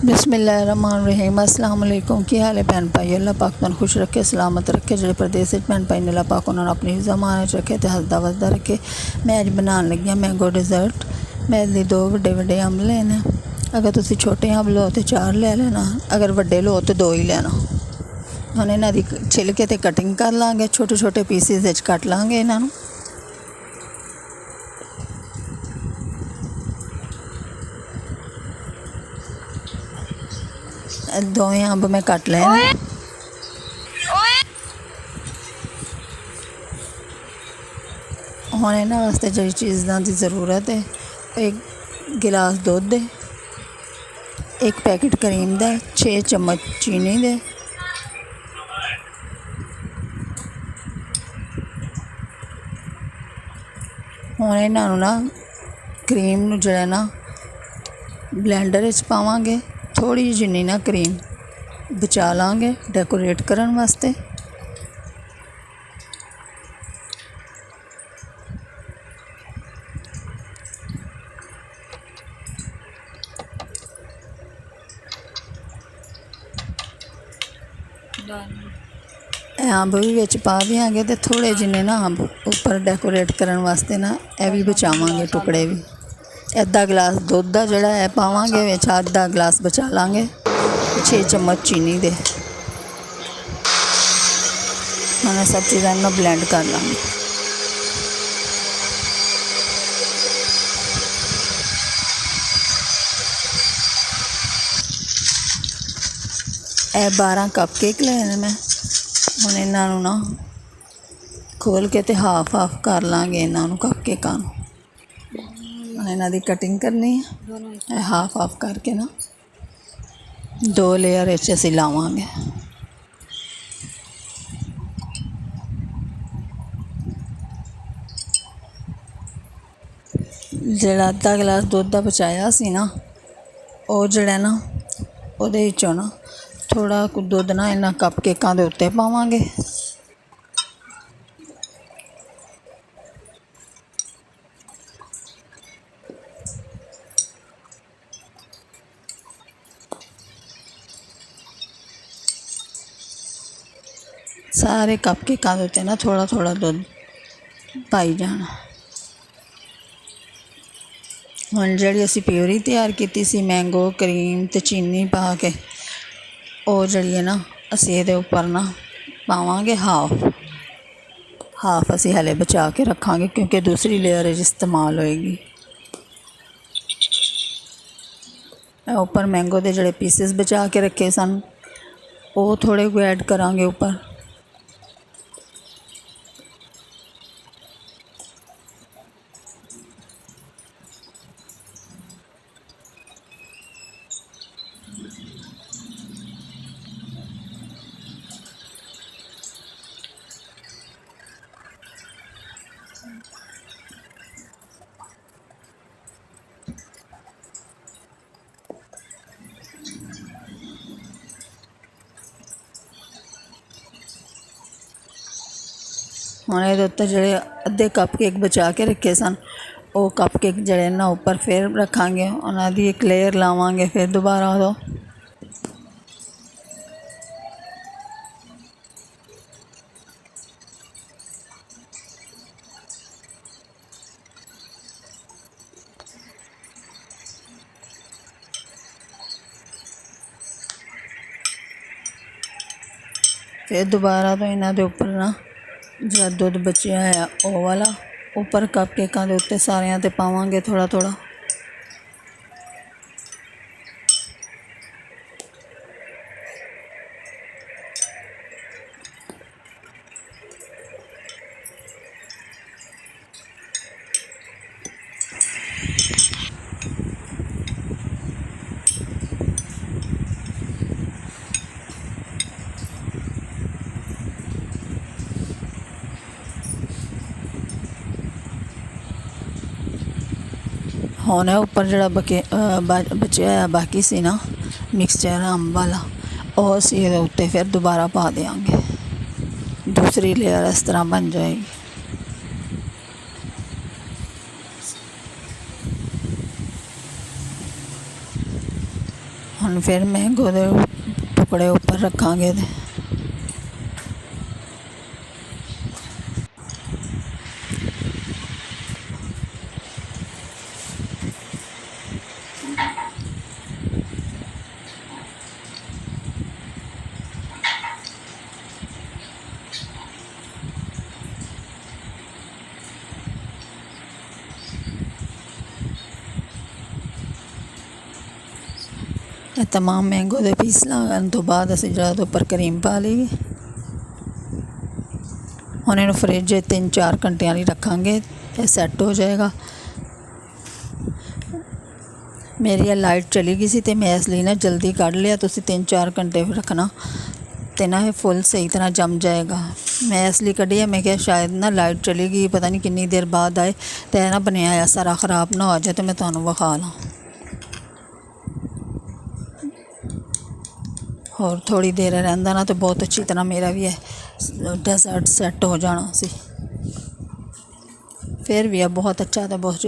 बिस्मिल्लाहिर्रहमानिर्रहीम। अस्सलाम वालेकुम। की हाल है भैन भाई? अल्लाह पाक तुहानू खुश रखे, सलामत रखे। जो प्रदेश भैन भाई ने अल्लाह पाक उन्होंने अपनी ज़माने रखे तो हसदा वसदा रखे। मैं अज बनाने लगी हाँ मैंगो डिज़र्ट। मैं लिए 2 वड्डे अंब लेने। अगर तुम छोटे अंब लो तो 4 ले लेना, अगर वड्डे लो तो 2 ही लेना। हम इन्हां दी छिलके ते कटिंग कर लाँगे, छोटे छोटे पीसिस कट लाँगे इन्हां। दोवें अंब मैं कट ले। हुण इन्हां वास्ते जिहड़ी चीज़ां की ज़रूरत है, 1 गिलास दुध दे, 1 पैकेट क्रीम का, 6 चम्मच चीनी दे, हुण इन्हां ना क्रीम नूं जिहड़ा ना ब्लैंडर विच पावांगे। थोड़ी जिन्नी ना क्रीम बचा लाँगे डेकोरेट करन वास्ते। अंब भी विच पा देंगे तो थोड़े जिन्ने ना अंब उपर डेकोरेट करन वास्ते ना यह भी बचावांगे टुकड़े भी। अद्धा गिलास दुध का जोड़ा है पावांगे विच, अद्धा गिलास बचा लाँगे 6 चम्मच चीनी दे। मैंने सब चीज़ां ना ब्लेंड कर लाँगे। यह 12 कप केक लेने मैं। हुण इन्हां नूं ना खोल के तो हाफ कर लाँगे इन्हां कप केकां नूं। हुण इन्हां दी कटिंग करनी है, हाफ करके ना 2 लेयर असीं लावांगे। जिहड़ा अद्धा गिलास दुध का बचाया सी ना, वो जिहड़ा ना उहदे विचों ना थोड़ा दुध ना इन्हां कप केकां दे उत्ते पावांगे। सारे कप केकां दे उत्ते ना थोड़ा थोड़ा दुध पाई जाना। हुण जिहड़ी असीं प्योरी तैयार कीती सी मैंगो क्रीम ते चीनी पा के, वो जिहड़ी है ना असीं इहदे उपर ना पावांगे हाफ असीं हले बचा के रखांगे क्योंकि दूसरी लेयर इस्तेमाल होएगी। उपर मैंगो के जिहड़े पीसिस बचा के रखे सन वो थोड़े को ऐड करांगे उपर। हुण इहदे उत्ते जिहड़े अद्धे कप केक बचा के रखे सन वो कप केक जिहड़े ना उपर फिर रखांगे, उन्हां दी एक लेयर लावांगे फिर दोबारा उदों। फिर दोबारा तो इन्हां दे उपर ना जिहड़ा दुध बचिया है वो वाला उपर कप केकां दे उत्ते सारियां ते पावांगे थोड़ा थोड़ा। हुण उपर जिहड़ा बचिया बाकी सी ना मिक्सचर अंब वाला, वो असीं इहदे उत्ते फिर दोबारा पा देंगे। दूसरी लेयर इस तरह बन जाएगी। ਹੁਣ ਫਿਰ ਮੈਂਗੋ ਦੇ ਟੁਕੜੇ ਉੱਪਰ ਰੱਖਾਂਗੇ ਤੇ ਇਹ तमाम मैंगो ਦੇ ਪੀਸ ਲਾਉਣ ਤੋਂ ਬਾਅਦ ਅਸੀਂ ਜਿਹੜਾ ਉਹਦੇ ਉੱਪਰ ਕਰੀਮ ਪਾ ਲਈ। ਹੁਣ ਇਹਨੂੰ ਫਰਿੱਜ 3-4 ਘੰਟਿਆਂ ਲਈ ਰੱਖਾਂਗੇ, ਇਹ ਸੈੱਟ ਹੋ ਜਾਏਗਾ। ਮੇਰੀ ਇਹ ਲਾਈਟ ਚਲੀ ਗਈ ਸੀ ਤੇ ਮੈਂ ਇਸ ਲਈ ਨਾ ਜਲਦੀ ਕੱਢ ਲਿਆ। ਤੁਸੀਂ 3-4 ਘੰਟੇ ਰੱਖਣਾ ਤੇ ਨਾ ਇਹ ਫੁੱਲ ਸਹੀ ਤਰ੍ਹਾਂ ਜੰਮ ਜਾਏਗਾ। ਮੈਂ ਇਸ ਲਈ ਕੱਢੀ ਹੈ, ਮੈਂ ਕਿਹਾ ਸ਼ਾਇਦ ਨਾ ਲਾਈਟ ਚਲੀ ਗਈ, ਪਤਾ ਨਹੀਂ ਕਿੰਨੀ ਦੇਰ ਬਾਅਦ ਆਏ ਤੇ ਨਾ ਬਣਿਆ ਆ ਸਾਰਾ ख़राब ਨਾ ਹੋ ਜਾਏ। ਤੇ ਮੈਂ ਤੁਹਾਨੂੰ ਵਿਖਾ ਲਾਂ। ਹੋਰ ਥੋੜ੍ਹੀ ਦੇਰ ਰਹਿੰਦਾ ਨਾ ਤਾਂ ਬਹੁਤ ਅੱਛੀ ਤਰ੍ਹਾਂ ਮੇਰਾ ਵੀ ਇਹ ਡੈਜ਼ਰਟ ਸੈੱਟ ਹੋ ਜਾਣਾ ਸੀ। ਫਿਰ ਵੀ ਇਹ ਬਹੁਤ ਅੱਛਾ ਤੇ ਬਹੁਤ